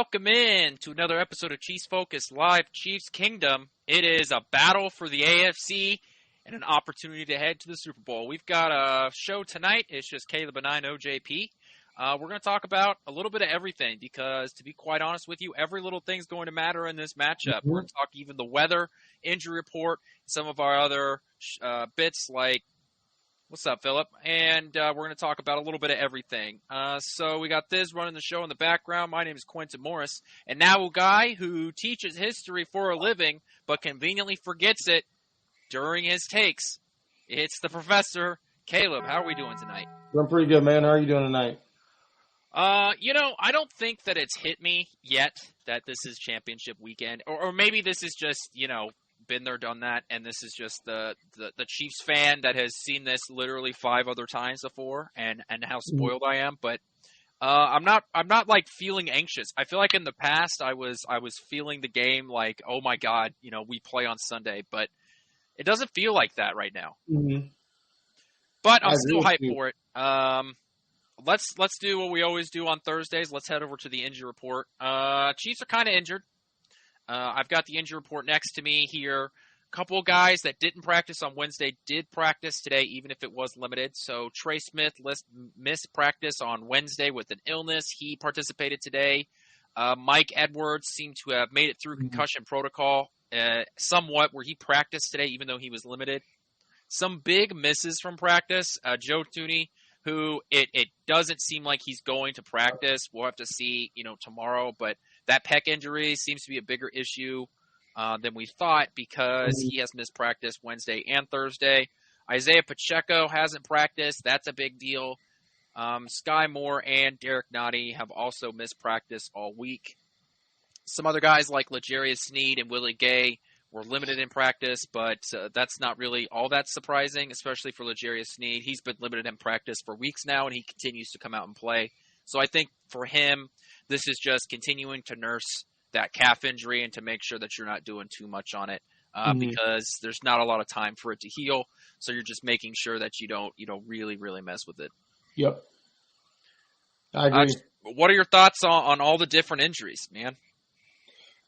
welcome in to another episode of Chiefs Focus Live Chiefs Kingdom. It is a battle for the AFC and an opportunity to head to the Super Bowl. We've got a show tonight. It's just Caleb and I and OJP. We're going to talk about a little bit of everything because, to be quite honest with you, every little thing's going to matter in this matchup. We're going to talk even the weather, injury report, some of our other bits like, what's up, Philip? And we're going to talk about a little bit of everything. So we got this running the show in the background. My name is Quentin Morris. And now a guy who teaches history for a living but conveniently forgets it during his takes. It's the professor, Caleb. How are we doing tonight? I'm pretty good, man. How are you doing tonight? I don't think that it's hit me yet that this is championship weekend. Or maybe this is just, been there, done that, and this is just the Chiefs fan that has seen this literally 5 other times before, and how spoiled I am. But I'm not like feeling anxious. I feel like in the past I was feeling the game like, oh my God, we play on Sunday, but it doesn't feel like that right now. Mm-hmm. But I'm still hyped for it. Let's do what we always do on Thursdays. Let's head over to the injury report. Chiefs are kind of injured. I've got the injury report next to me here. A couple of guys that didn't practice on Wednesday did practice today, even if it was limited. So Trey Smith missed practice on Wednesday with an illness. He participated today. Mike Edwards seemed to have made it through concussion protocol somewhat, where he practiced today, even though he was limited. Some big misses from practice. Joe Thuney, who it doesn't seem like he's going to practice. We'll have to see, tomorrow. But that pec injury seems to be a bigger issue than we thought because he has missed practice Wednesday and Thursday. Isaiah Pacheco hasn't practiced. That's a big deal. Sky Moore and Derek Nottie have also missed practice all week. Some other guys like L'Jarius Sneed and Willie Gay were limited in practice, but that's not really all that surprising, especially for L'Jarius Sneed. He's been limited in practice for weeks now, and he continues to come out and play. So I think for him, this is just continuing to nurse that calf injury and to make sure that you're not doing too much on it because there's not a lot of time for it to heal. So you're just making sure that you don't really, really mess with it. Yep. I agree. What are your thoughts on all the different injuries, man?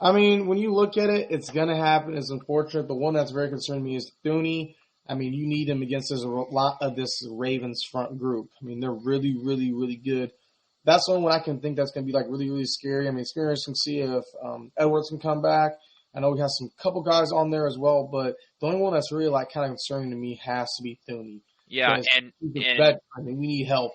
I mean, when you look at it, it's going to happen. It's unfortunate. The one that's very concerning me is Thuney. I mean, you need him against a lot of this Ravens front group. I mean, they're really, really, really good. That's the only one I can think that's going to be, like, really, really scary. I mean, it's interesting to see if Edwards can come back. I know we have some couple guys on there as well, but the only one that's really, like, kind of concerning to me has to be Thuney. Yeah, and I mean, we need help.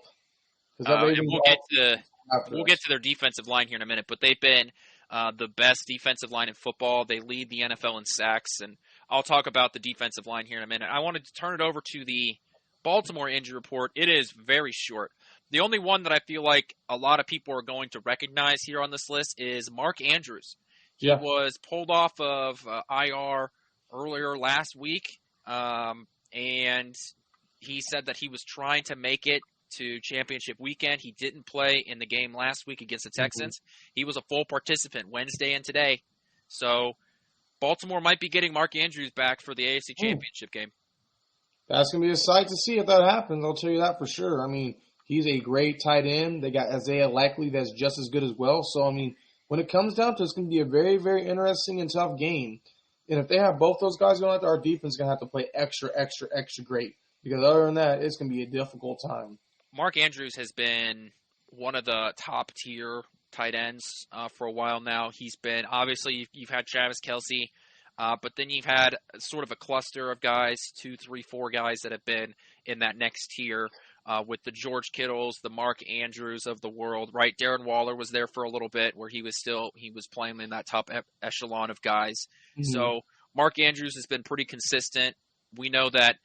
We'll get to their defensive line here in a minute, but they've been the best defensive line in football. They lead the NFL in sacks, and I'll talk about the defensive line here in a minute. I wanted to turn it over to the Baltimore injury report. It is very short. The only one that I feel like a lot of people are going to recognize here on this list is Mark Andrews. He was pulled off of IR earlier last week, and he said that he was trying to make it to championship weekend. He didn't play in the game last week against the Texans. He was a full participant Wednesday and today. So Baltimore might be getting Mark Andrews back for the AFC championship game. That's going to be a sight to see if that happens. I'll tell you that for sure. I mean, he's a great tight end. They got Isaiah Likely that's just as good as well. So, I mean, when it comes down to it, it's going to be a very, very interesting and tough game. And if they have both those guys going out there, our defense is going to have to play extra, extra, extra great. Because other than that, it's going to be a difficult time. Mark Andrews has been one of the top-tier tight ends for a while now. He's been – obviously, you've had Travis Kelce, but then you've had sort of a cluster of guys, 2, 3, 4 guys that have been in that next tier with the George Kittles, the Mark Andrews of the world, right? Darren Waller was there for a little bit where he was playing in that top echelon of guys. So Mark Andrews has been pretty consistent. We know that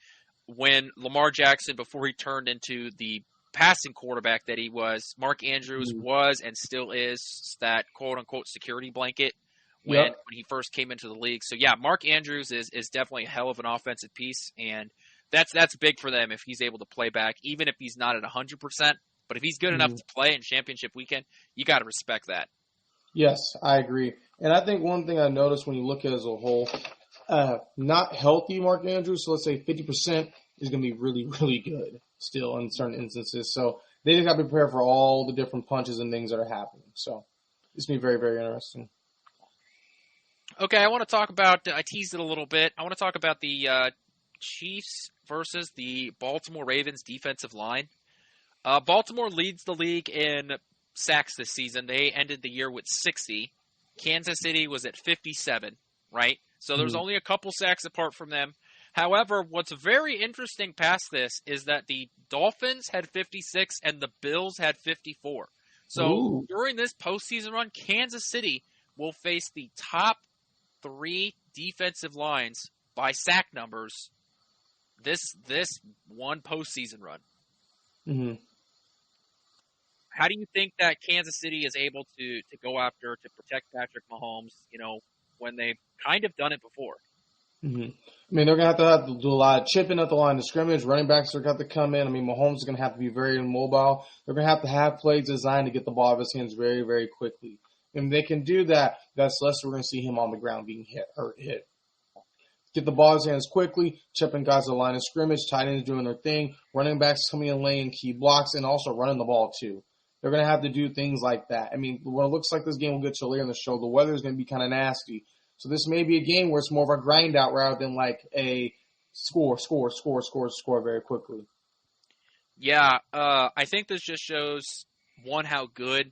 when Lamar Jackson, before he turned into the passing quarterback that he was, Mark Andrews was and still is that quote-unquote security blanket when he first came into the league. So, yeah, Mark Andrews is definitely a hell of an offensive piece, and that's big for them if he's able to play back, even if he's not at 100%. But if he's good enough to play in championship weekend, you got to respect that. Yes, I agree. And I think one thing I noticed when you look at it as a whole, not healthy Mark Andrews, so let's say 50% is going to be really, really good still in certain instances. So they just got to prepare for all the different punches and things that are happening. So It's going to be very, very interesting. Okay, I want to talk about, I teased it a little bit. I want to talk about the Chiefs versus the Baltimore Ravens defensive line. Baltimore leads the league in sacks this season. They ended the year with 60. Kansas City was at 57, right? So there's only a couple sacks apart from them. However, what's very interesting past this is that the Dolphins had 56 and the Bills had 54. So during this postseason run, Kansas City will face the top 3 defensive lines by sack numbers this one postseason run. Mm-hmm. How do you think that Kansas City is able to go after, to protect Patrick Mahomes, when they've kind of done it before? Mm-hmm. I mean, they're going to have to do a lot of chipping at the line of scrimmage. Running backs are going to have to come in. I mean, Mahomes is going to have to be very immobile. They're going to have plays designed to get the ball out of his hands very, very quickly. And they can do that, that's less we're going to see him on the ground being hit. Get the ball in his hands quickly, chipping guys at the line of scrimmage, tight ends doing their thing, running backs coming in laying key blocks, and also running the ball too. They're going to have to do things like that. I mean, when it looks like this game will get to later in the show, the weather is going to be kind of nasty. So this may be a game where it's more of a grind out rather than like a score very quickly. Yeah, I think this just shows, one, how good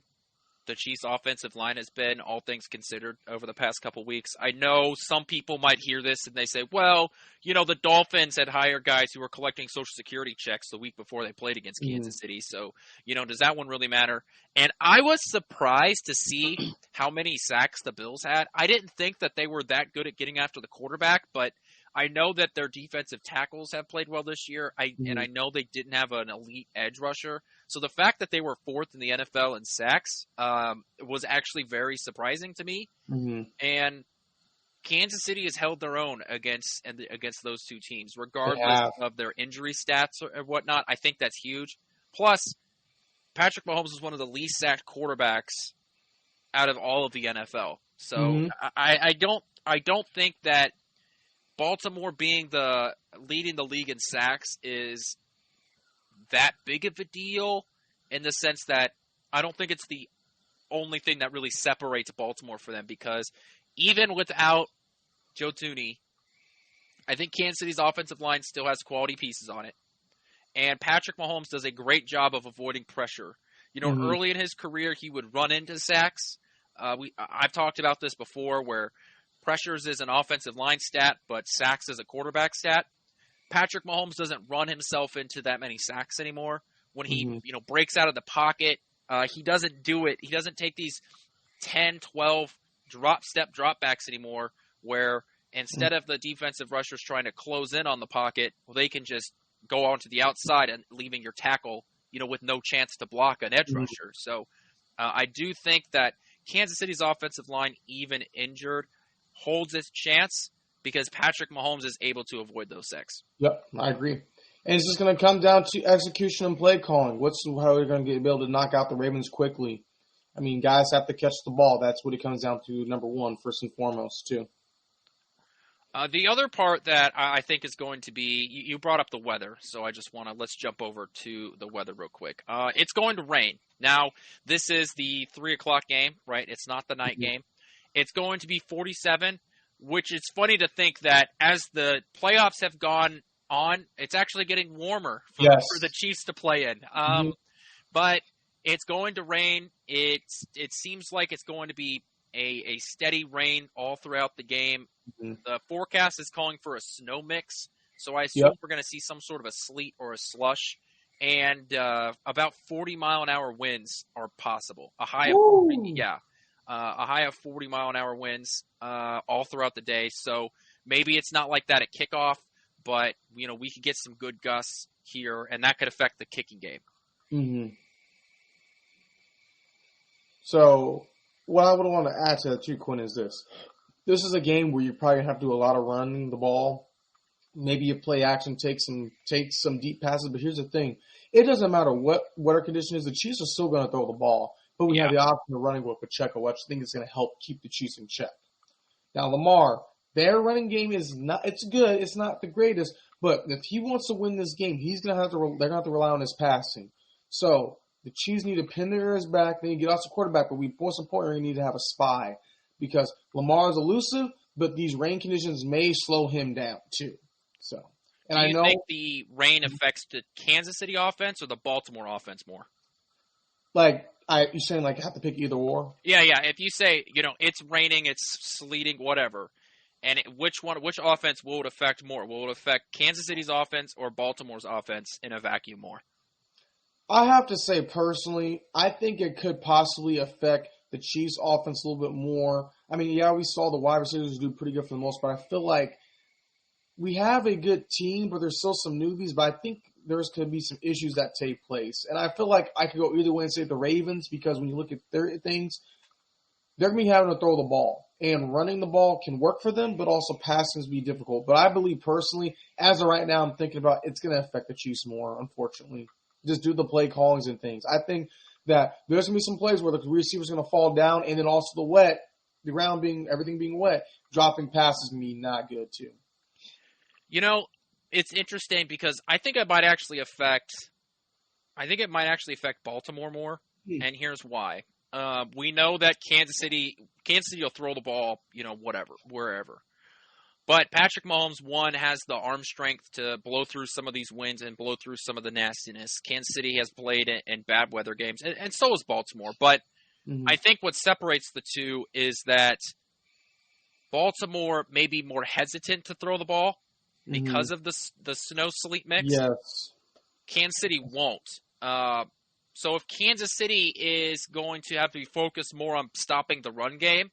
the Chiefs' offensive line has been, all things considered, over the past couple weeks. I know some people might hear this and they say, well, the Dolphins had hired guys who were collecting Social Security checks the week before they played against Kansas City. So, does that one really matter? And I was surprised to see how many sacks the Bills had. I didn't think that they were that good at getting after the quarterback, but I know that their defensive tackles have played well this year, and I know they didn't have an elite edge rusher. So the fact that they were 4th in the NFL in sacks was actually very surprising to me. Mm-hmm. And Kansas City has held their own against those two teams, regardless of their injury stats or whatnot. I think that's huge. Plus, Patrick Mahomes is one of the least sacked quarterbacks out of all of the NFL. So I don't think that Baltimore being leading the league in sacks is that big of a deal, in the sense that I don't think it's the only thing that really separates Baltimore for them, because even without Joe Thuney, I think Kansas City's offensive line still has quality pieces on it. And Patrick Mahomes does a great job of avoiding pressure. Early in his career, he would run into sacks. I've talked about this before, where pressures is an offensive line stat, but sacks is a quarterback stat. Patrick Mahomes doesn't run himself into that many sacks anymore. When he breaks out of the pocket, he doesn't do it. He doesn't take these 10, 12 dropbacks anymore, where instead of the defensive rushers trying to close in on the pocket, they can just go onto the outside and leaving your tackle, with no chance to block an edge rusher. So I do think that Kansas City's offensive line, even injured, holds its chance because Patrick Mahomes is able to avoid those sacks. Yep, I agree. And it's just going to come down to execution and play calling. How they're going to be able to knock out the Ravens quickly. I mean, guys have to catch the ball. That's what it comes down to, number one, first and foremost, too. The other part that I think is going to be, you brought up the weather, so I just let's jump over to the weather real quick. It's going to rain. Now, this is the 3 o'clock game, right? It's not the night game. It's going to be 47, which is funny to think that as the playoffs have gone on, it's actually getting warmer for the Chiefs to play in. But it's going to rain. It seems like it's going to be a steady rain all throughout the game. The forecast is calling for a snow mix, so I assume we're going to see some sort of a sleet or a slush. And about 40-mile-an-hour winds are possible. A high of 40-mile-an-hour winds all throughout the day. So maybe it's not like that at kickoff, but we could get some good gusts here, and that could affect the kicking game. Mm-hmm. So what I would want to add to that too, Quinn, is this. This is a game where you're probably going to have to do a lot of running the ball. Maybe you play action, take some deep passes. But here's the thing. It doesn't matter what our condition is. The Chiefs are still going to throw the ball. But we have the option of running with Pacheco, which I think is going to help keep the Chiefs in check. Now, Lamar, their running game is not – it's good. It's not the greatest. But if he wants to win this game, they're going to have to rely on his passing. So The Chiefs need to pin their ears back. They need to get off the quarterback, but most importantly, they need to have a spy because Lamar is elusive, but these rain conditions may slow him down too. So, and do you think the rain affects the Kansas City offense or the Baltimore offense more? Like, you're saying like have to pick either or? Yeah. If you say it's raining, it's sleeting, whatever, and which offense will it affect more? Will it affect Kansas City's offense or Baltimore's offense in a vacuum more? I have to say personally, I think it could possibly affect the Chiefs' offense a little bit more. I mean, yeah, we saw the wide receivers do pretty good for the most part. I feel like we have a good team, but there's still some newbies. But I think there's going to be some issues that take place. And I feel like I could go either way and say the Ravens because when you look at their things, they're going to be having to throw the ball. And running the ball can work for them, but also passing is be difficult. But I believe personally, as of right now, I'm thinking about it's going to affect the Chiefs more, unfortunately. Just do the play callings and things. I think that there's going to be some plays where the receiver's going to fall down and then also the ground everything being wet, dropping passes can be not good too. It's interesting because I think it might actually affect Baltimore more, and here's why. We know that Kansas City will throw the ball, wherever. But Patrick Mahomes, has the arm strength to blow through some of these winds and blow through some of the nastiness. Kansas City has played in bad weather games, and so has Baltimore. But I think what separates the two is that Baltimore may be more hesitant to throw the ball because of the snow-sleet mix. Yes. Kansas City won't. So if Kansas City is going to have to be focused more on stopping the run game,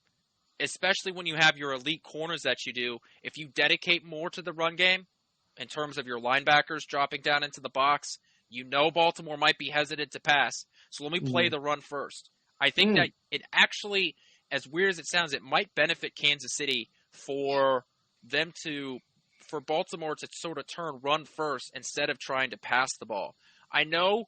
especially when you have your elite corners that you do, if you dedicate more to the run game in terms of your linebackers dropping down into the box, Baltimore might be hesitant to pass. So let me play the run first. I think that it actually, as weird as it sounds, it might benefit Kansas City for Baltimore to sort of turn run first instead of trying to pass the ball. I know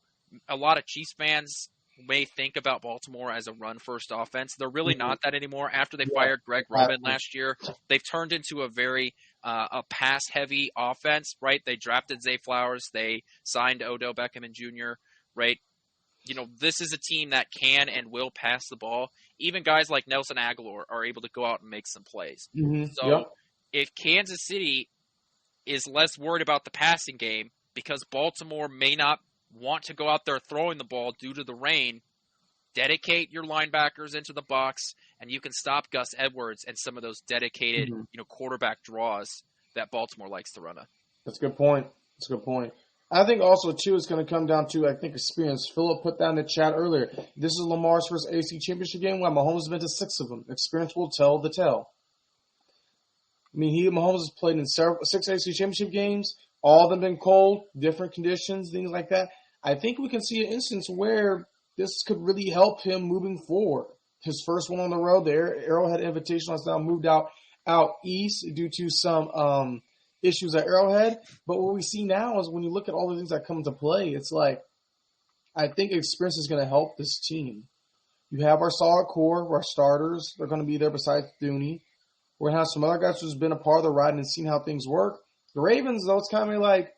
a lot of Chiefs fans may think about Baltimore as a run-first offense. They're really not that anymore. After they fired Greg Roman last year, they've turned into a very a pass-heavy offense, right? They drafted Zay Flowers. They signed Odell Beckham Jr., right? This is a team that can and will pass the ball. Even guys like Nelson Aguilar are able to go out and make some plays. So if Kansas City is less worried about the passing game because Baltimore may not want to go out there throwing the ball due to the rain, dedicate your linebackers into the box, and you can stop Gus Edwards and some of those dedicated, quarterback draws that Baltimore likes to run. That's a good point. I think also, too, it's going to come down to, experience. Philip put that in the chat earlier. This is Lamar's first AFC championship game. While Mahomes has been to 6 of them. Experience will tell the tale. I mean, Mahomes has played in 6 AFC championship games. All of them been cold, different conditions, things like that. I think we can see an instance where this could really help him moving forward. His first one on the road, the Arrowhead Invitational, has now moved out east due to some issues at Arrowhead. But what we see now is when you look at all the things that come into play, it's like I think experience is going to help this team. You have our solid core, our starters. They're going to be there besides Thuney. We're going to have some other guys who's been a part of the ride and seen how things work. The Ravens, though, it's kind of like,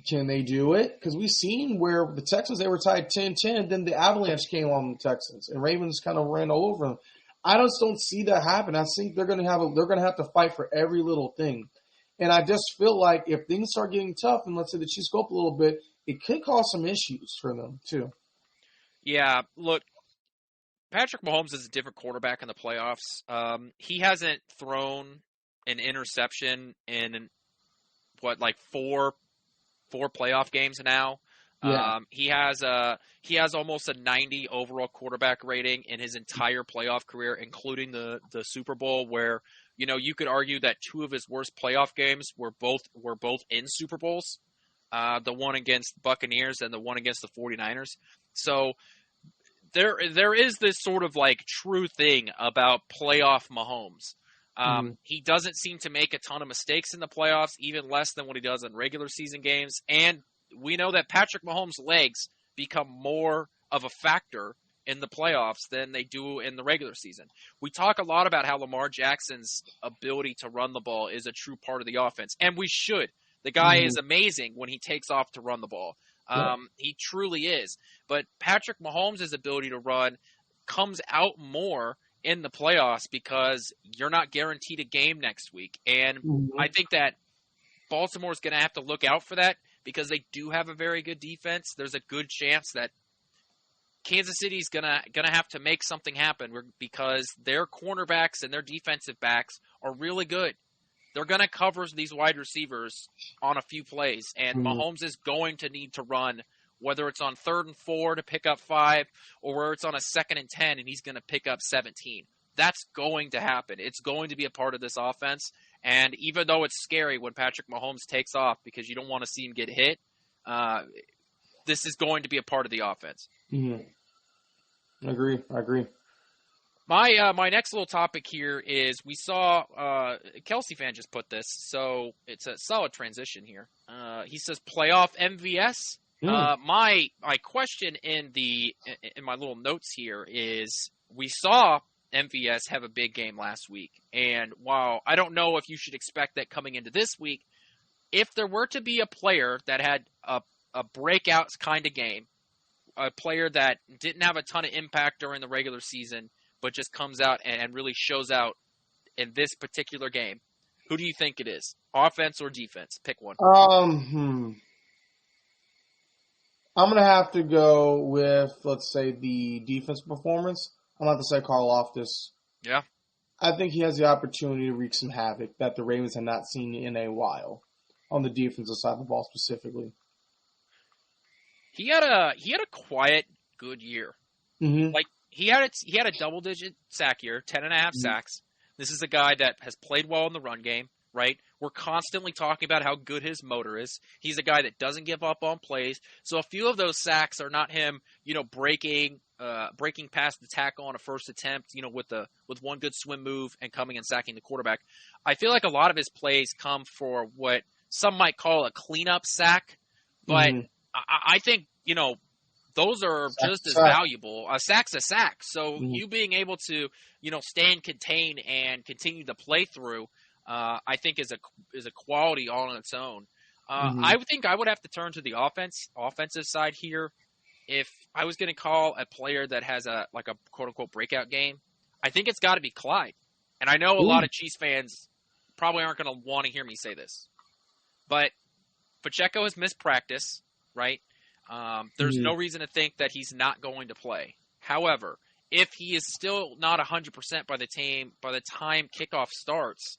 can they do it? Because we've seen where the Texans, they were tied 10-10, then the Avalanche came on the Texans, and Ravens kind of ran all over them. I just don't see that happen. I think they're going to have to fight for every little thing. And I just feel like if things start getting tough, and let's say the Chiefs go up a little bit, it could cause some issues for them, too. Yeah, look, Patrick Mahomes is a different quarterback in the playoffs. He hasn't thrown an interception in, four playoff games now. Yeah. He has almost a 90 overall quarterback rating in his entire playoff career, including the Super Bowl, where you could argue that 2 of his worst playoff games were both in Super Bowls, the one against Buccaneers and the one against the 49ers. So there is this sort of true thing about playoff Mahomes. He doesn't seem to make a ton of mistakes in the playoffs, even less than what he does in regular season games. And we know that Patrick Mahomes' legs become more of a factor in the playoffs than they do in the regular season. We talk a lot about how Lamar Jackson's ability to run the ball is a true part of the offense, and we should. The guy is amazing when he takes off to run the ball. He truly is. But Patrick Mahomes' ability to run comes out more in the playoffs because you're not guaranteed a game next week. And I think that Baltimore's going to have to look out for that because they do have a very good defense. There's a good chance that Kansas City's gonna have to make something happen because their cornerbacks and their defensive backs are really good. They're going to cover these wide receivers on a few plays, and Mahomes is going to need to run, whether it's on 3rd and 4 to pick up 5 or where it's on a 2nd and 10 and he's going to pick up 17. That's going to happen. It's going to be a part of this offense, and even though it's scary when Patrick Mahomes takes off because you don't want to see him get hit, this is going to be a part of the offense. I agree. My next little topic here is we saw Kelsey fan just put this, so it's a solid transition here. He says playoff MVS. My question in my little notes here is we saw MVS have a big game last week, and while I don't know if you should expect that coming into this week, if there were to be a player that had a breakout kind of game, a player that didn't have a ton of impact during the regular season, but just comes out and really shows out in this particular game, who do you think it is? Offense or defense? Pick one. I'm going to have to go with, let's say, the defense performance. I'm going to have to say Carl Loftus. Yeah. I think he has the opportunity to wreak some havoc that the Ravens have not seen in a while on the defensive side of the ball specifically. He had a quiet, good year. Like, he had a double-digit sack year, 10.5 sacks. This is a guy that has played well in the run game, right? We're constantly talking about how good his motor is. He's a guy that doesn't give up on plays. So a few of those sacks are not him, breaking past the tackle on a first attempt, with one good swim move and coming and sacking the quarterback. I feel like a lot of his plays come for what some might call a cleanup sack, but I think, those are just as valuable. A sack's a sack. So you being able to, stay and contain and continue to play through, I think is a quality all on its own. I think I would have to turn to the offensive side here. If I was going to call a player that has a quote unquote breakout game, I think it's got to be Clyde. And I know a lot of Chiefs fans probably aren't going to want to hear me say this, but Pacheco has missed practice, right? There's no reason to think that he's not going to play. However, if he is still not 100% by the time kickoff starts,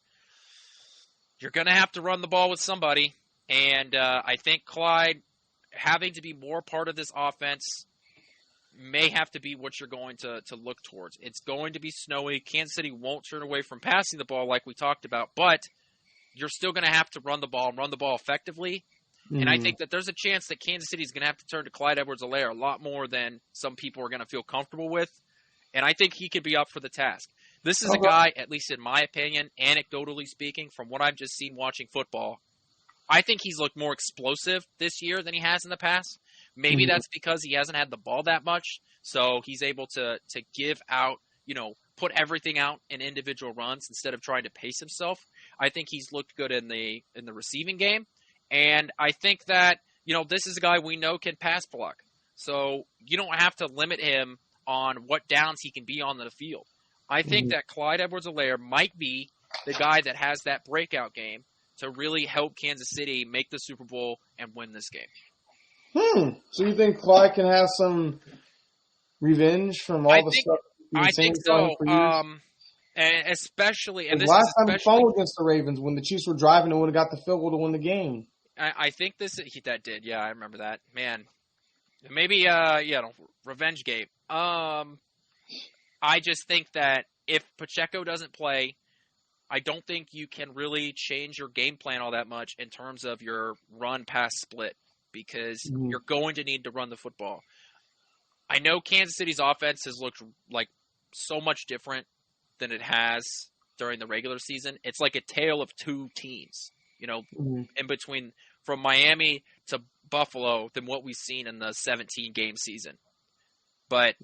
you're going to have to run the ball with somebody. And I think Clyde having to be more part of this offense may have to be what you're going to look towards. It's going to be snowy. Kansas City won't turn away from passing the ball like we talked about, but you're still going to have to run the ball effectively. And I think that there's a chance that Kansas City is going to have to turn to Clyde Edwards-Helaire a lot more than some people are going to feel comfortable with. And I think he could be up for the task. This is a guy, at least in my opinion, anecdotally speaking, from what I've just seen watching football, I think he's looked more explosive this year than he has in the past. Maybe that's because he hasn't had the ball that much, so he's able to give out, put everything out in individual runs instead of trying to pace himself. I think he's looked good in the receiving game. And I think that, this is a guy we know can pass block. So you don't have to limit him on what downs he can be on the field. I think that Clyde Edwards-Helaire might be the guy that has that breakout game to really help Kansas City make the Super Bowl and win this game. So you think Clyde can have some revenge from all the stuff? I think so. And especially, and this last time he fumbled against the Ravens when the Chiefs were driving and would have got the field goal to win the game. I think that did. Yeah, I remember that. Man, maybe revenge game. I just think that if Pacheco doesn't play, I don't think you can really change your game plan all that much in terms of your run-pass split because you're going to need to run the football. I know Kansas City's offense has looked like so much different than it has during the regular season. It's like a tale of two teams, in between from Miami to Buffalo than what we've seen in the 17-game season. But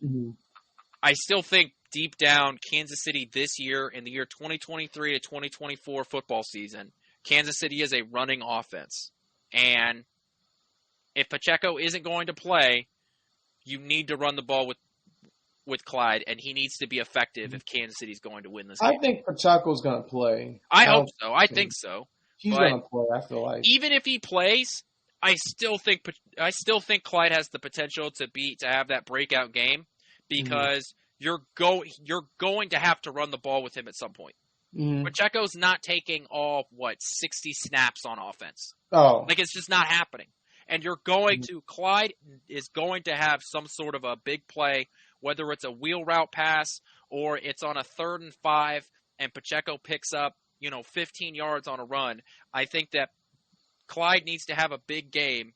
I still think deep down, Kansas City this year, in the year 2023 to 2024 football season, Kansas City is a running offense. And if Pacheco isn't going to play, you need to run the ball with Clyde, and he needs to be effective if Kansas City's going to win this game. I think Pacheco's going to play. I hope so. I think so. He's going to play, I feel like. Even if he plays, I still think Clyde has the potential to have that breakout game because you're going to have to run the ball with him at some point. Pacheco's not taking all 60 snaps on offense. Oh, like it's just not happening. And you're going to Clyde is going to have some sort of a big play, whether it's a wheel route pass or it's on a 3rd and 5 and Pacheco picks up 15 yards on a run. I think that Clyde needs to have a big game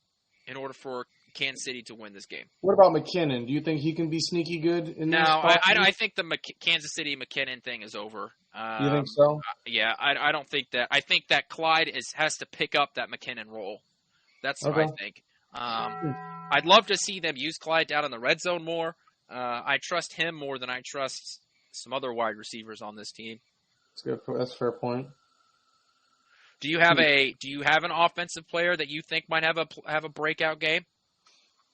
in order for Kansas City to win this game. What about McKinnon? Do you think he can be sneaky good in this? No, I think the Kansas City McKinnon thing is over. You think so? Yeah, I don't think that. I think that Clyde has to pick up that McKinnon role. That's what I think. I'd love to see them use Clyde down in the red zone more. I trust him more than I trust some other wide receivers on this team. That's good. That's a fair point. Do you have an offensive player that you think might have a breakout game?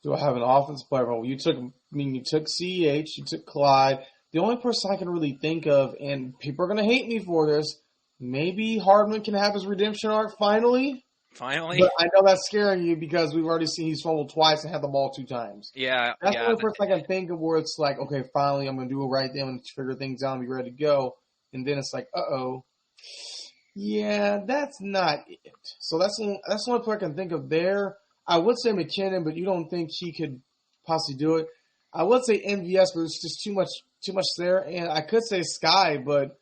Do I have an offensive player? Well, you took CEH, you took Clyde. The only person I can really think of, and people are going to hate me for this, maybe Hardman can have his redemption arc finally. Finally? But I know that's scaring you because we've already seen he's fumbled twice and had the ball 2 times. Yeah. That's the only person I can think of where it's like, okay, finally I'm going to do it right then. I'm going to figure things out and be ready to go. And then it's like, uh-oh. Yeah, that's not it. So that's the only player I can think of there. I would say McKinnon, but you don't think he could possibly do it. I would say MVS, but it's just too much there. And I could say Sky, but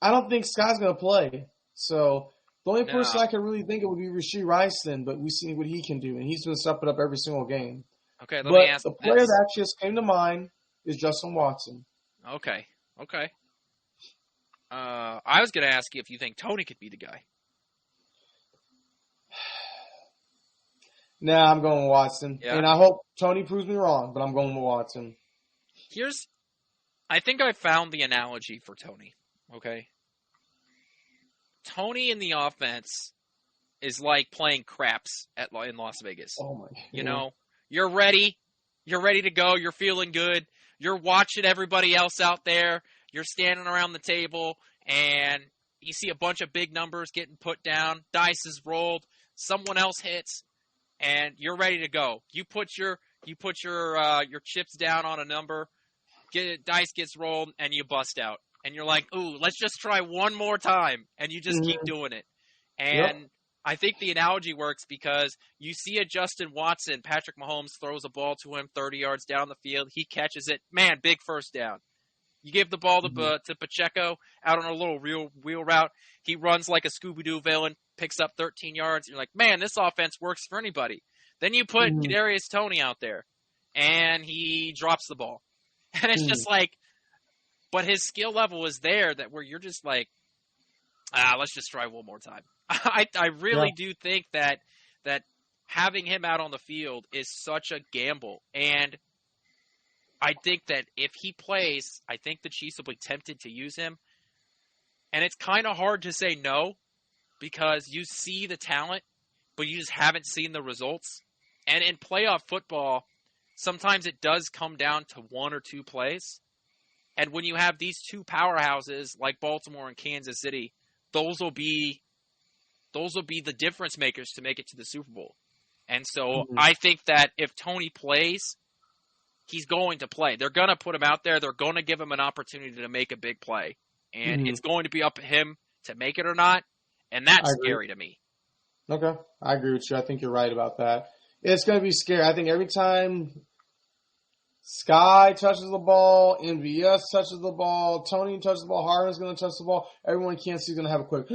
I don't think Sky's going to play. So the only person I can really think of would be Rashee Rice then, but we've seen what he can do, and he's been stepping up every single game. Okay, let me ask the player that just came to mind is Justin Watson. Okay. I was going to ask you if you think Tony could be the guy. Nah, I'm going with Watson. Yeah. And I hope Tony proves me wrong, but I'm going with Watson. I think I found the analogy for Tony, okay? Tony in the offense is like playing craps in Las Vegas. Oh, my God. You know, you're ready. You're ready to go. You're feeling good. You're watching everybody else out there. You're standing around the table, and you see a bunch of big numbers getting put down. Dice is rolled. Someone else hits, and you're ready to go. You put your chips down on a number. Dice gets rolled, and you bust out. And you're like, ooh, let's just try one more time. And you just keep doing it. And I think the analogy works because you see a Justin Watson, Patrick Mahomes throws a ball to him 30 yards down the field. He catches it. Man, big first down. You give the ball to Pacheco out on a little wheel route. He runs like a Scooby-Doo villain, picks up 13 yards. You're like, man, this offense works for anybody. Then you put Kadarius Toney out there, and he drops the ball. And it's just like, but his skill level is there that where you're just like, let's just try one more time. I really do think that having him out on the field is such a gamble. And I think that if he plays, I think the Chiefs will be tempted to use him. And it's kind of hard to say no because you see the talent, but you just haven't seen the results. And in playoff football, sometimes it does come down to 1 or 2 plays. And when you have these 2 powerhouses like Baltimore and Kansas City, those will be the difference makers to make it to the Super Bowl. And so I think that if Tony plays, he's going to play. They're going to put him out there. They're going to give him an opportunity to make a big play. And it's going to be up to him to make it or not. And that's scary to me. Okay. I agree with you. I think you're right about that. It's going to be scary. I think every time Sky touches the ball, MVS touches the ball, Tony touches the ball, Harden's going to touch the ball, everyone in Kansas City's going to have a quick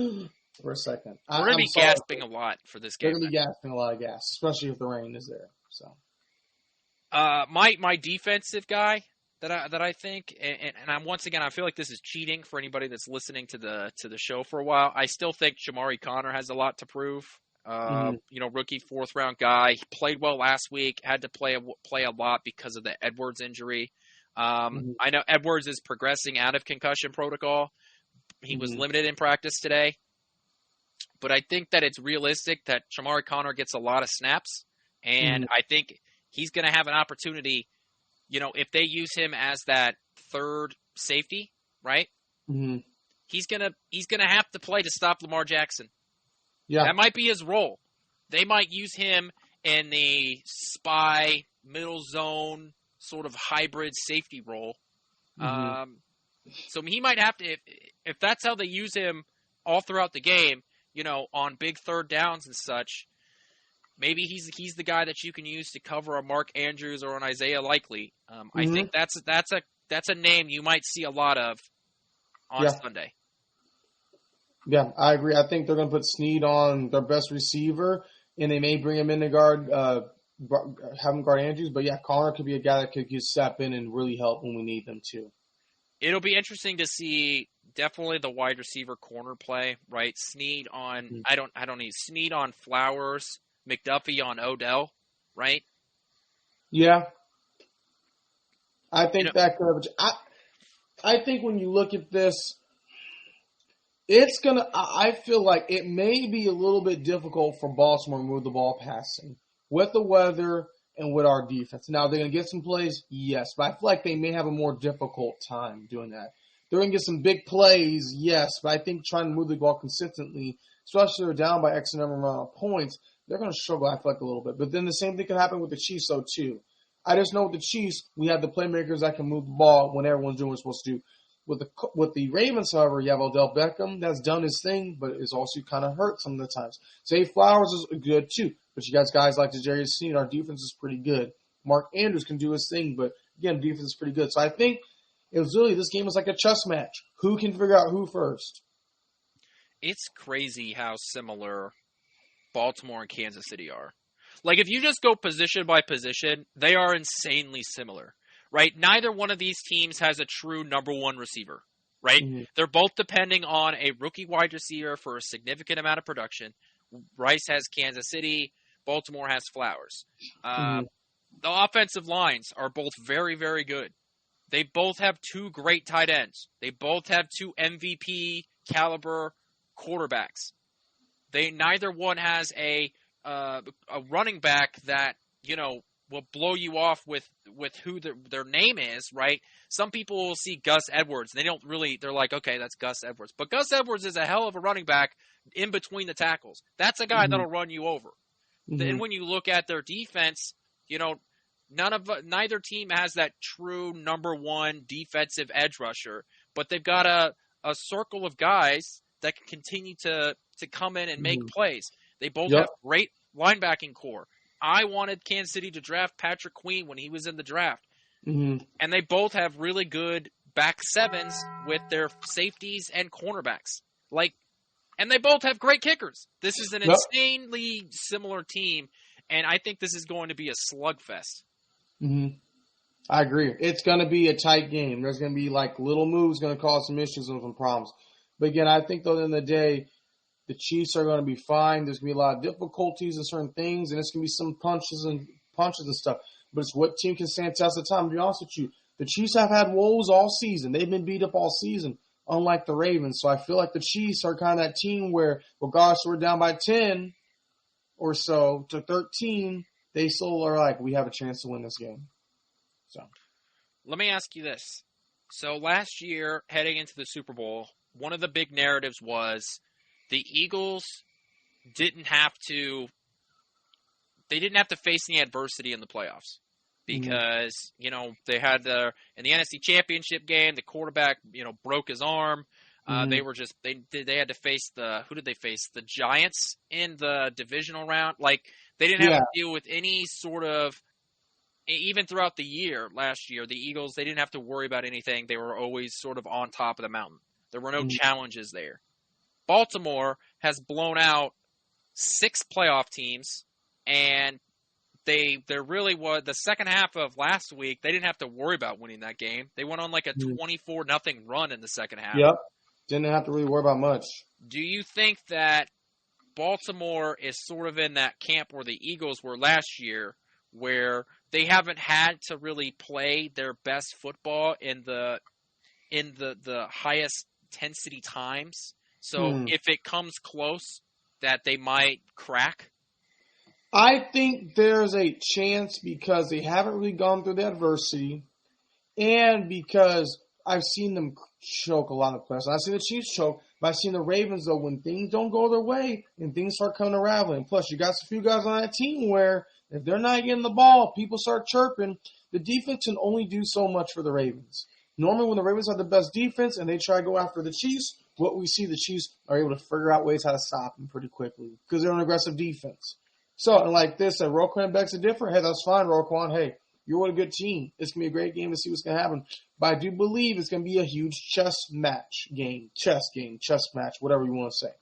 for a second. We're going to be gasping a lot for this game. They're going to be gasping a lot of gas, especially if the rain is there. So, my defensive guy that I think, and I'm once again, I feel like this is cheating for anybody that's listening to the show for a while. I still think Shamari Connor has a lot to prove. Rookie 4th round guy. He played well last week. Had to play a lot because of the Edwards injury. I know Edwards is progressing out of concussion protocol. He was limited in practice today. But I think that it's realistic that Shamari Connor gets a lot of snaps, And I think he's going to have an opportunity, if they use him as that third safety, right? Mm-hmm. He's going to have to play to stop Lamar Jackson. Yeah. That might be his role. They might use him in the spy, middle zone, sort of hybrid safety role. So he might have to, if that's how they use him all throughout the game, on big third downs and such, maybe he's the guy that you can use to cover a Mark Andrews or an Isaiah Likely. I think that's a name you might see a lot of on Sunday. Yeah, I agree. I think they're going to put Snead on their best receiver, and they may bring him in to guard, have him guard Andrews. But yeah, Connor could be a guy that could just step in and really help when we need them to. It'll be interesting to see definitely the wide receiver corner play, right? Snead on I don't need Snead on Flowers, McDuffie on Odell, right? Yeah, I think that could. I think when you look at this, it's gonna. I feel like it may be a little bit difficult for Baltimore to move the ball passing with the weather and with our defense. Now they're gonna get some plays, yes, but I feel like they may have a more difficult time doing that. They're gonna get some big plays, yes, but I think trying to move the ball consistently, especially if they're down by X number of points, they're gonna struggle. I feel like a little bit. But then the same thing can happen with the Chiefs, though, too. I just know with the Chiefs, we have the playmakers that can move the ball when everyone's doing what they're supposed to do. With the Ravens, however, you have Odell Beckham that's done his thing, but is also kind of hurt some of the times. Zay Flowers is good too, but you guys like Jarius Sneed. Our defense is pretty good. Mark Andrews can do his thing, but again, defense is pretty good. So I think it was really this game was like a chess match. Who can figure out who first? It's crazy how similar Baltimore and Kansas City are. Like if you just go position by position, they are insanely similar. Right? Neither one of these teams has a true number one receiver, right? Mm-hmm. They're both depending on a rookie wide receiver for a significant amount of production. Rice has Kansas City. Baltimore has Flowers. The offensive lines are both very, very good. They both have two great tight ends. They both have two MVP caliber quarterbacks. Neither one has a running back that, will blow you off with who their name is, right? Some people will see Gus Edwards. They're like, okay, that's Gus Edwards. But Gus Edwards is a hell of a running back in between the tackles. That's a guy that'll run you over. Then when you look at their defense, neither team has that true number one defensive edge rusher, but they've got a circle of guys that can continue to come in and make plays. They both have great linebacking core. I wanted Kansas City to draft Patrick Queen when he was in the draft. And they both have really good back sevens with their safeties and cornerbacks. And they both have great kickers. This is an insanely similar team, and I think this is going to be a slugfest. I agree. It's going to be a tight game. There's going to be little moves going to cause some issues and some problems. But again, I think though, at the end of the day, the Chiefs are going to be fine. There's going to be a lot of difficulties in certain things, and it's going to be some punches and stuff. But it's what team can stand test of time. To be honest with you, the Chiefs have had woes all season. They've been beat up all season, unlike the Ravens. So I feel like the Chiefs are kind of that team where, regardless, we're down by 10 or so to 13, they still are like, we have a chance to win this game. So, let me ask you this. So last year, heading into the Super Bowl, one of the big narratives was the Eagles didn't have to face any adversity in the playoffs because, they had in the NFC Championship game, the quarterback, broke his arm. They had to face who did they face? The Giants in the divisional round. They didn't have to deal with any sort of, even throughout the year, last year, the Eagles, they didn't have to worry about anything. They were always sort of on top of the mountain. There were no challenges there. Baltimore has blown out 6 playoff teams, and there really was the second half of last week. They didn't have to worry about winning that game. They went on a 24-0 run in the second half. Yep, didn't have to really worry about much. Do you think that Baltimore is sort of in that camp where the Eagles were last year, where they haven't had to really play their best football in the highest intensity times? So if it comes close, that they might crack? I think there's a chance because they haven't really gone through the adversity, and because I've seen them choke a lot of players. I've seen the Chiefs choke, but I've seen the Ravens, though, when things don't go their way and things start coming unraveling. Plus, you got a few guys on that team where if they're not getting the ball, people start chirping. The defense can only do so much for the Ravens. Normally, when the Ravens have the best defense and they try to go after the Chiefs, what we see, the Chiefs are able to figure out ways how to stop them pretty quickly because they're an aggressive defense. So, and like this, Roquan Beck's a different. Hey, that's fine, Roquan. Hey, you're with a good team. It's going to be a great game to see what's going to happen. But I do believe it's going to be a huge chess match, whatever you want to say.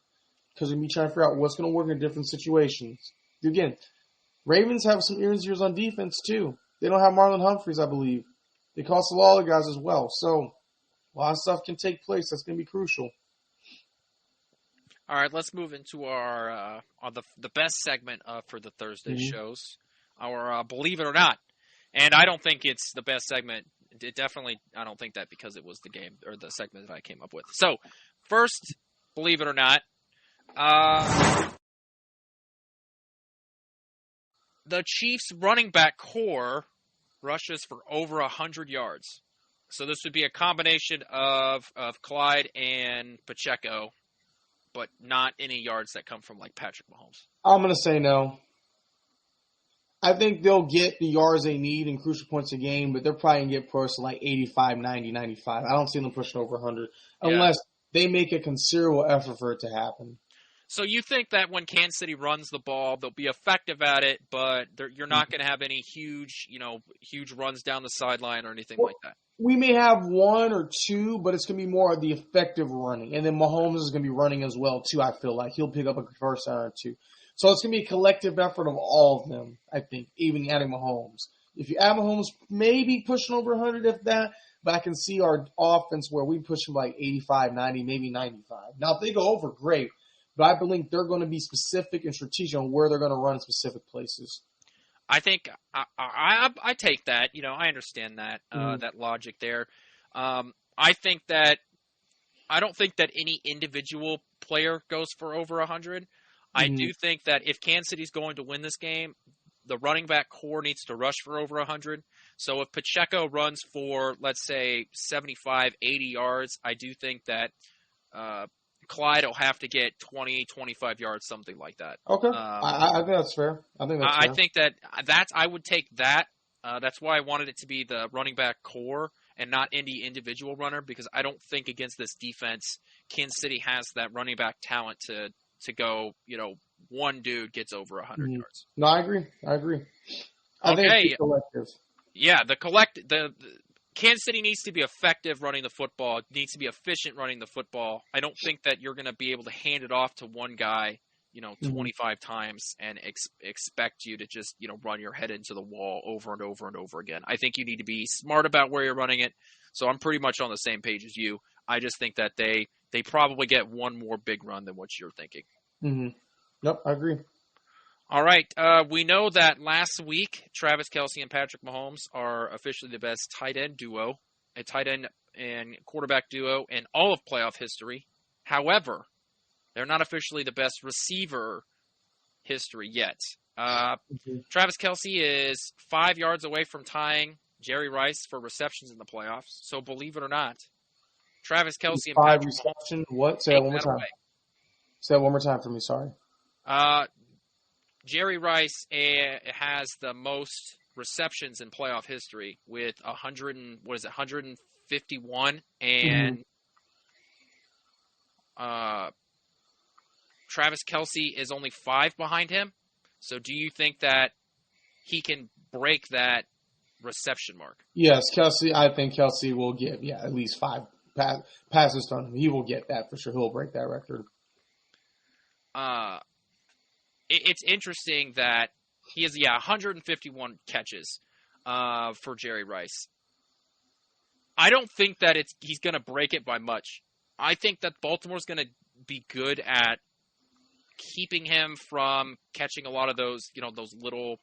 Because we're going to be trying to figure out what's going to work in different situations. Again, Ravens have some ears on defense, too. They don't have Marlon Humphreys, I believe. They cost a lot of guys as well. So, a lot of stuff can take place. That's going to be crucial. All right, let's move into our the best segment for the Thursday shows. Our Believe It or Not. And I don't think it's the best segment. I don't think that because it was the game or the segment that I came up with. So, first, Believe It or Not, the Chiefs running back core rushes for over 100 yards. So this would be a combination of Clyde and Pacheco, but not any yards that come from like Patrick Mahomes. I'm going to say no. I think they'll get the yards they need in crucial points a game, but they're probably going to get pushed to like 85, 90, 95. I don't see them pushing over 100 unless they make a considerable effort for it to happen. So you think that when Kansas City runs the ball, they'll be effective at it, but you're not going to have any huge runs down the sideline or anything like that? We may have one or two, but it's going to be more of the effective running. And then Mahomes is going to be running as well, too, I feel like. He'll pick up a first down or two. So it's going to be a collective effort of all of them, I think, even adding Mahomes. If you add Mahomes, maybe pushing over 100 if that, but I can see our offense where we push them like 85, 90, maybe 95. Now, if they go over, great. But I believe they're going to be specific and strategic on where they're going to run in specific places. I think I take that. I understand that that logic there. I don't think that any individual player goes for over 100. I do think that if Kansas City's going to win this game, the running back core needs to rush for over 100. So if Pacheco runs for, let's say, 75, 80 yards, I do think that Clyde will have to get 20, 25 yards, something like that. Okay. I think that's fair. I think that's I would take that. That's why I wanted it to be the running back core and not any individual runner, because I don't think against this defense, Kansas City has that running back talent to go, one dude gets over 100 yards. No, I agree. I think it's collective. Yeah, the Kansas City needs to be effective running the football, needs to be efficient running the football. I don't think that you're going to be able to hand it off to one guy, 25 times and expect you to just, run your head into the wall over and over and over again. I think you need to be smart about where you're running it. So I'm pretty much on the same page as you. I just think that they probably get one more big run than what you're thinking. Nope, I agree. All right. We know that last week, Travis Kelce and Patrick Mahomes are officially the best tight end duo, a tight end and quarterback duo in all of playoff history. However, they're not officially the best receiver history yet. Travis Kelce is 5 yards away from tying Jerry Rice for receptions in the playoffs. So believe it or not, Travis Kelce and Patrick Mahomes. What? Say that one more time. Say that one more time for me. Sorry. Jerry Rice has the most receptions in playoff history with 151, and Travis Kelce is only 5 behind him. So do you think that he can break that reception mark? Yes, Kelce. I think Kelce will get at least 5 passes from him. He will get that for sure. He'll break that record. It's interesting that he has 151 catches for Jerry Rice. I don't think that he's going to break it by much. I think that Baltimore's going to be good at keeping him from catching a lot of those, those little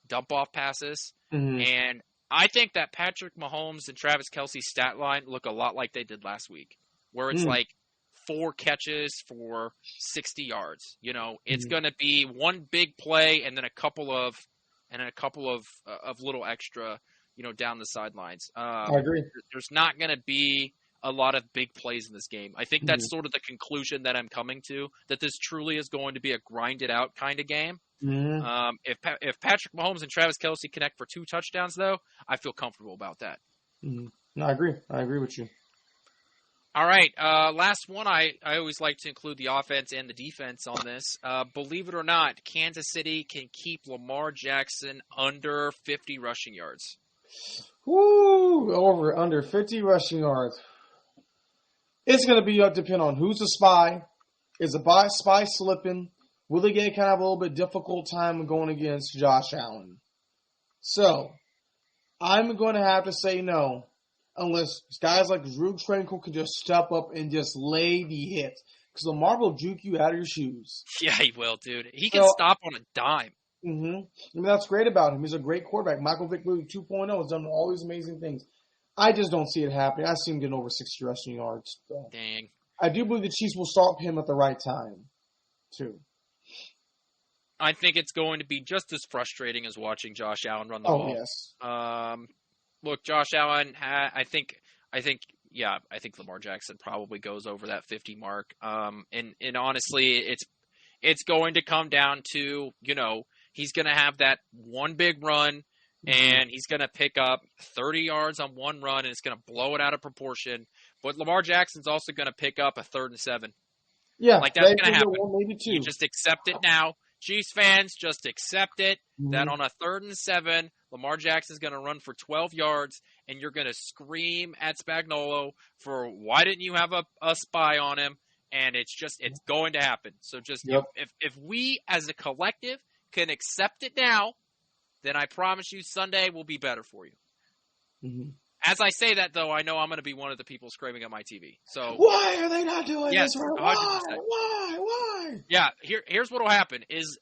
dump-off passes. And I think that Patrick Mahomes and Travis Kelce's stat line look a lot like they did last week, where it's like 4 catches for 60 yards. It's going to be one big play and then a couple of little extra, down the sidelines. I agree. There's not going to be a lot of big plays in this game. I think that's sort of the conclusion that I'm coming to, that this truly is going to be a grinded out kind of game. If Patrick Mahomes and Travis Kelce connect for 2 touchdowns, though, I feel comfortable about that. No, I agree. I agree with you. All right, last one. I always like to include the offense and the defense on this. Believe it or not, Kansas City can keep Lamar Jackson under 50 rushing yards. Woo! Under 50 rushing yards. It's going to be depend on who's the spy. Is the spy slipping? Will they get kind of a little bit difficult time going against Josh Allen? So, I'm going to have to say no, unless guys like Drew Tranquil can just step up and just lay the hits. Because Lamar will juke you out of your shoes. Yeah, he will, dude. He can stop on a dime. I mean, that's great about him. He's a great quarterback. Michael Vick 2.0 has done all these amazing things. I just don't see it happening. I see him getting over 60 rushing yards. So. Dang. I do believe the Chiefs will stop him at the right time, too. I think it's going to be just as frustrating as watching Josh Allen run the ball. Oh, yes. Look, Josh Allen, I think Lamar Jackson probably goes over that 50 mark. And honestly, it's going to come down to, he's going to have that one big run, and he's going to pick up 30 yards on one run, and it's going to blow it out of proportion. But Lamar Jackson's also going to pick up a 3rd and 7. Yeah, like that's going to happen. Maybe 2. You just accept it now. Chiefs fans, just accept it, that on a 3rd and 7, Lamar Jackson's going to run for 12 yards, and you're going to scream at Spagnuolo for, why didn't you have a spy on him? And it's going to happen. So just if we as a collective can accept it now, then I promise you Sunday will be better for you. As I say that, though, I know I'm going to be one of the people screaming at my TV. So why are they not doing this? Why? Yeah, here's what will happen is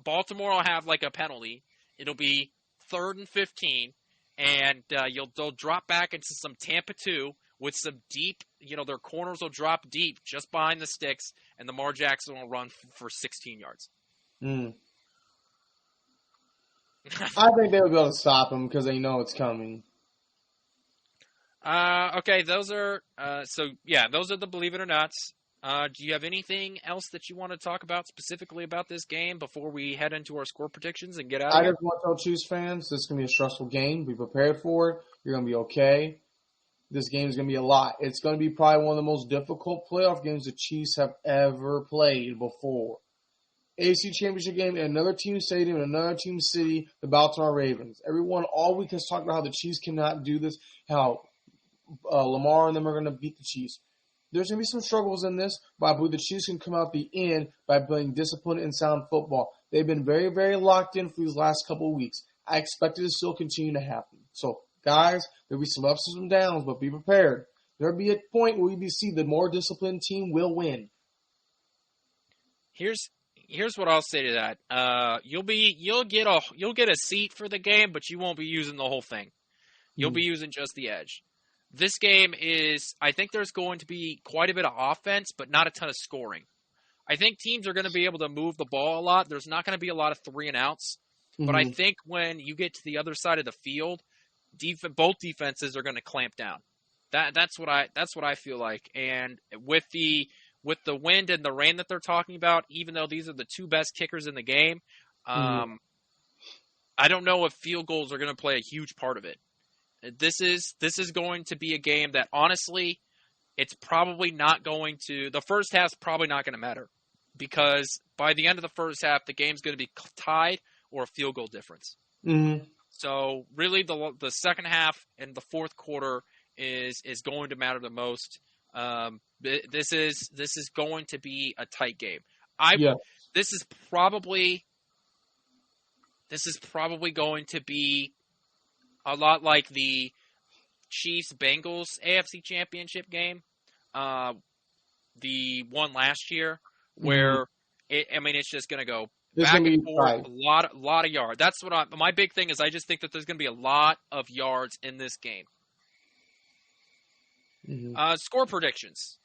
Baltimore will have like a penalty. It'll be 3rd and 15, and they'll drop back into some Tampa 2 with some deep, their corners will drop deep just behind the sticks, and Lamar Jackson will run for 16 yards. I think they'll be able to stop him because they know it's coming. Okay, those are those are the believe it or nots. Do you have anything else that you want to talk about specifically about this game before we head into our score predictions and get out of here? I just want to tell Chiefs fans, this is going to be a stressful game. Be prepared for it. You're going to be okay. This game is going to be a lot. It's going to be probably one of the most difficult playoff games the Chiefs have ever played before. AFC Championship game in another team stadium, in another team city, the Baltimore Ravens. Everyone all week has talked about how the Chiefs cannot do this, how Lamar and them are going to beat the Chiefs. There's going to be some struggles in this, but I believe the Chiefs can come out the end by playing disciplined and sound football. They've been very, very locked in for these last couple of weeks. I expect it to still continue to happen. So, guys, there'll be some ups and some downs, but be prepared. There'll be a point where we see the more disciplined team will win. Here's what I'll say to that. You'll get a seat for the game, but you won't be using the whole thing. You'll be using just the edge. This game I think there's going to be quite a bit of offense, but not a ton of scoring. I think teams are going to be able to move the ball a lot. There's not going to be a lot of 3 and outs, but I think when you get to the other side of the field, both defenses are going to clamp down. That's what I feel like. And with the wind and the rain that they're talking about, even though these are the 2 best kickers in the game, I don't know if field goals are going to play a huge part of it. This is going to be a game that, honestly, it's probably not going to – the first half's probably not going to matter because by the end of the first half, the game's going to be tied or a field goal difference. So, really, the second half and the fourth quarter is going to matter the most. This is going to be a tight game. This is probably going to be a lot like the Chiefs-Bengals AFC Championship game, the one last year, where it's just going to go back and forth, a lot of yards. That's what my big thing is. I just think that there's going to be a lot of yards in this game. Score predictions.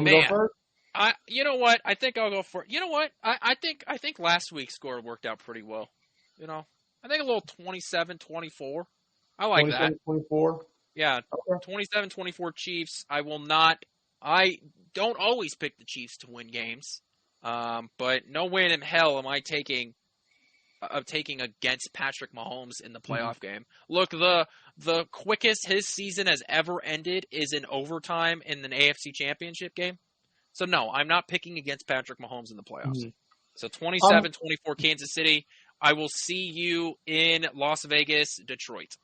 You want me to go first? You know what? I think I'll go for. You know what? I think last week's score worked out pretty well. You know, I think a little 27-24. I like that. 27-24. Yeah, okay. 27-24 Chiefs. I will not. I don't always pick the Chiefs to win games, but no way in hell am I taking against Patrick Mahomes in the playoff game. Look, the quickest his season has ever ended is in overtime in an AFC Championship game. So, no, I'm not picking against Patrick Mahomes in the playoffs. Mm-hmm. So, 27-24 Kansas City. I will see you in Las Vegas, Detroit.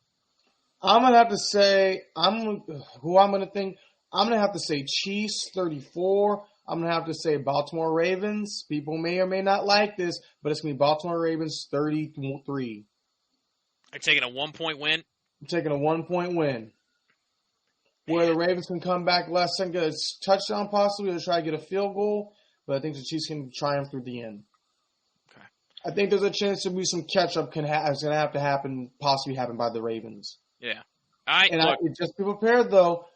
I'm going to have to say, I'm going to have to say Chiefs 34. I'm going to have to say Baltimore Ravens. People may or may not like this, but it's going to be Baltimore Ravens 33. I'm taking a 1-point win. I'm taking a 1-point win. Where the Ravens can come back less and get a touchdown possibly, or try to get a field goal, but I think the Chiefs can triumph through the end. Okay. I think there's a chance there'll be some catch-up is going to have to happen, possibly happen by the Ravens. Yeah. Just be prepared, though.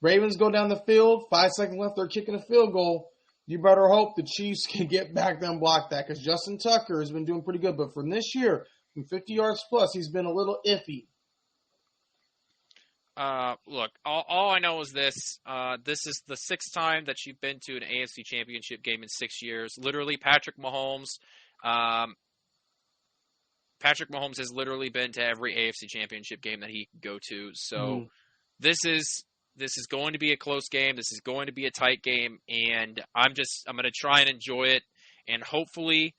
Ravens go down the field, 5 seconds left, they're kicking a field goal. You better hope the Chiefs can get back there and block that, because Justin Tucker has been doing pretty good. But from this year, from 50 yards plus, he's been a little iffy. Look, all I know is this. This is the 6th time that you've been to an AFC Championship game in 6 years. Literally, Patrick Mahomes has literally been to every AFC Championship game that he could go to. So this is going to be a close game. This is going to be a tight game, and I'm going to try and enjoy it. And hopefully,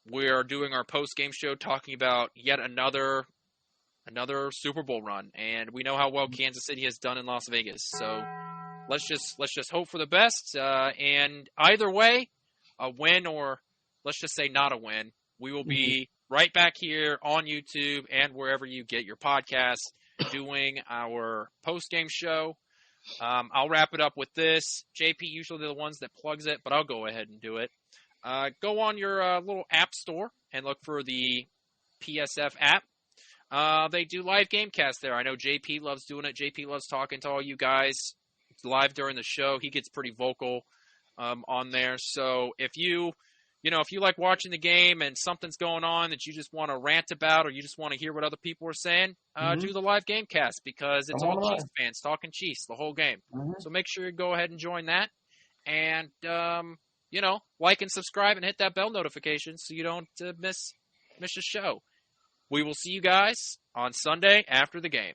we are doing our post-game show talking about yet another Super Bowl run, and we know how well Kansas City has done in Las Vegas. So let's just hope for the best. And either way, a win or let's just say not a win, we will be right back here on YouTube and wherever you get your podcasts doing our post-game show. I'll wrap it up with this. JP usually the ones that plugs it, but I'll go ahead and do it. Go on your little app store and look for the PSF app. They do live Gamecast there. I know JP loves doing it. JP loves talking to all you guys live during the show. He gets pretty vocal on there. So if you like watching the game and something's going on that you just want to rant about or you just want to hear what other people are saying, do the live Gamecast, because it's all Chiefs fans talking Chiefs the whole game. So make sure you go ahead and join that. And, like and subscribe and hit that bell notification so you don't miss the show. We will see you guys on Sunday after the game.